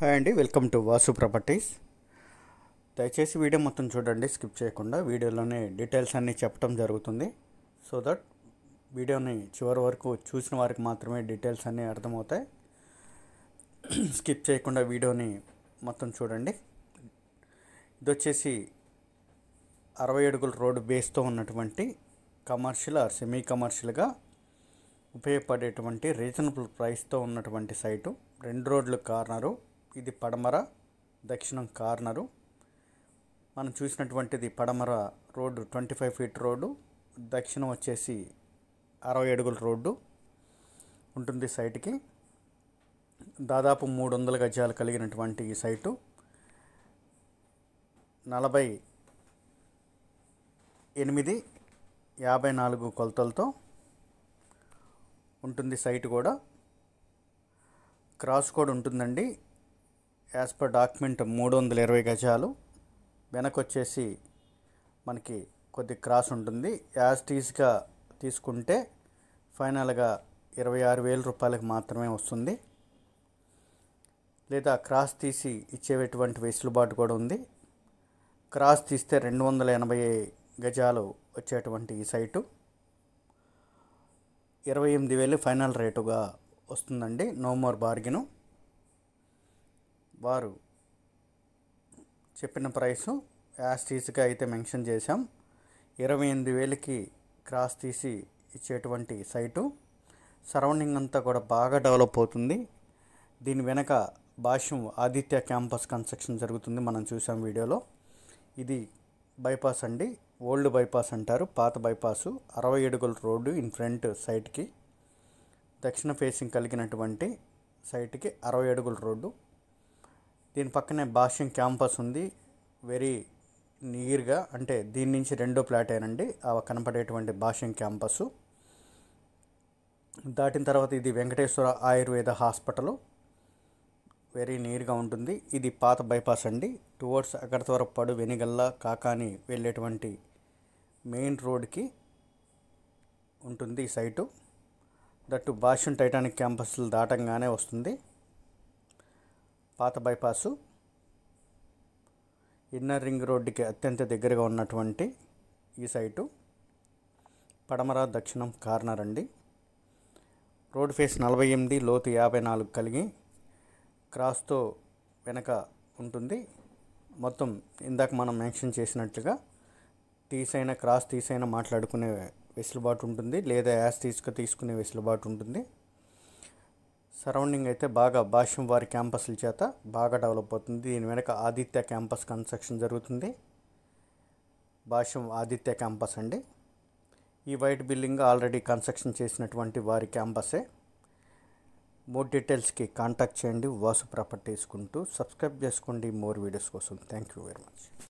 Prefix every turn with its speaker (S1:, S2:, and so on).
S1: Hi అండి, welcome to Vasu properties. దయచేసి video మొత్తం చూడండి, స్కిప్ చేయకుండా. వీడియోలోనే డీటెయిల్స్ అన్నీ చెప్పడం జరుగుతుంది. సో దట్ వీడియోని చివరి వరకు చూసిన వారికి మాత్రమే డీటెయిల్స్ అన్నీ అర్థమవుతాయి. స్కిప్ చేయకుండా వీడియోని మొత్తం చూడండి. ఇది వచ్చేసి 60 అడుగుల రోడ్డు బేస్తో ఉన్నటువంటి కమర్షియల్ ఆర్ సెమీ కమర్షియల్గా ఉపయోగపడేటువంటి రీజనబుల్ ప్రైస్తో ఉన్నటువంటి సైటు. 2 రోడ్లు కార్నరు. ఇది పడమర, దక్షిణం కార్నరు. మనం చూసినటువంటిది పడమర రోడ్డు 25 ఫీట్ రోడ్డు, దక్షిణం వచ్చేసి 60 అడుగుల రోడ్డు ఉంటుంది సైట్కి. దాదాపు 300 గజాలు కలిగినటువంటి ఈ సైటు 48/54 కొలతలతో ఉంటుంది. సైట్ కూడా క్రాస్ కోడ్ ఉంటుందండి. యాజ్ పర్ డాక్యుమెంట్ 320 గజాలు. వెనకొచ్చేసి మనకి కొద్ది క్రాస్ ఉంటుంది. యాజ్ టీజ్గా తీసుకుంటే ఫైనల్గా 26,000 రూపాయలకు మాత్రమే వస్తుంది. లేదా క్రాస్ తీసి ఇచ్చేటువంటి వెసులుబాటు కూడా ఉంది. క్రాస్ తీస్తే 280 గజాలు వచ్చేటువంటి ఈ సైటు 28,000 ఫైనల్ రేటుగా వస్తుందండి. No more bargain. వారు చెప్పిన ప్రైసు యాజ్ టీజ్గా అయితే మెన్షన్ చేశాం. 28,000కి క్రాస్ తీసి ఇచ్చేటువంటి సైటు. సరౌండింగ్ అంతా కూడా బాగా డెవలప్ అవుతుంది. దీని వెనక భాష్యం ఆదిత్య క్యాంపస్ కన్స్ట్రక్షన్ జరుగుతుంది. మనం చూసాం వీడియోలో. ఇది బైపాస్ అండి, ఓల్డ్ బైపాస్ అంటారు, పాత బైపాసు. 60 అడుగుల రోడ్డు ఇన్ ఫ్రంట్ సైట్కి, దక్షిణ ఫేసింగ్ కలిగినటువంటి సైట్కి 60 అడుగుల రోడ్డు. దీని పక్కనే భాష్యం క్యాంపస్ ఉంది. వెరీ నియర్గా, అంటే దీని నుంచి 2వ ప్లాట్ ఏనండి కనపడేటువంటి భాష్యం క్యాంపస్సు. దాటిన తర్వాత ఇది వెంకటేశ్వర ఆయుర్వేద హాస్పిటల్, వెరీ నియర్గా ఉంటుంది. ఇది పాత బైపాస్ అండి. టువర్డ్స్ అగరతవరపాడు, వెనిగల్ల, కాకాని వెళ్ళేటువంటి మెయిన్ రోడ్కి ఉంటుంది ఈ సైటు. దట్టు భాష్యం టైటానిక్ క్యాంపస్లు దాటంగానే వస్తుంది పాత బైపాసు. ఇన్నర్ రింగ్ రోడ్డుకి అత్యంత దగ్గరగా ఉన్నటువంటి ఈ సైటు పడమర, దక్షిణం కార్నర్ అండి. రోడ్ ఫేస్ 48, లోతు 54 కలిగి క్రాస్తో వెనక ఉంటుంది. మొత్తం ఇందాక మనం మెన్షన్ చేసినట్లుగా తీసైనా క్రాస్ తీసైనా మాట్లాడుకునే వెసులుబాటు ఉంటుంది, లేదా యాజ్ తీసుకునే వెసులుబాటు ఉంటుంది. సరౌండింగ్ అయితే బాగా భాష్యం వారి క్యాంపస్ల చేత బాగా డెవలప్ అవుతుంది. దీని వెనక ఆదిత్య క్యాంపస్ కన్స్ట్రక్షన్ జరుగుతుంది. భాష్యం ఆదిత్య క్యాంపస్ అండి. ఈ వైట్ బిల్డింగ్ ఆల్రెడీ కన్స్ట్రక్షన్ చేసినటువంటి వారి క్యాంపసే. మోర్ డీటెయిల్స్కి కాంటాక్ట్ చేయండి వాసు ప్రాపర్టీస్ కుంటూ. సబ్స్క్రైబ్ చేసుకోండి మోర్ వీడియోస్ కోసం. Thank you very much.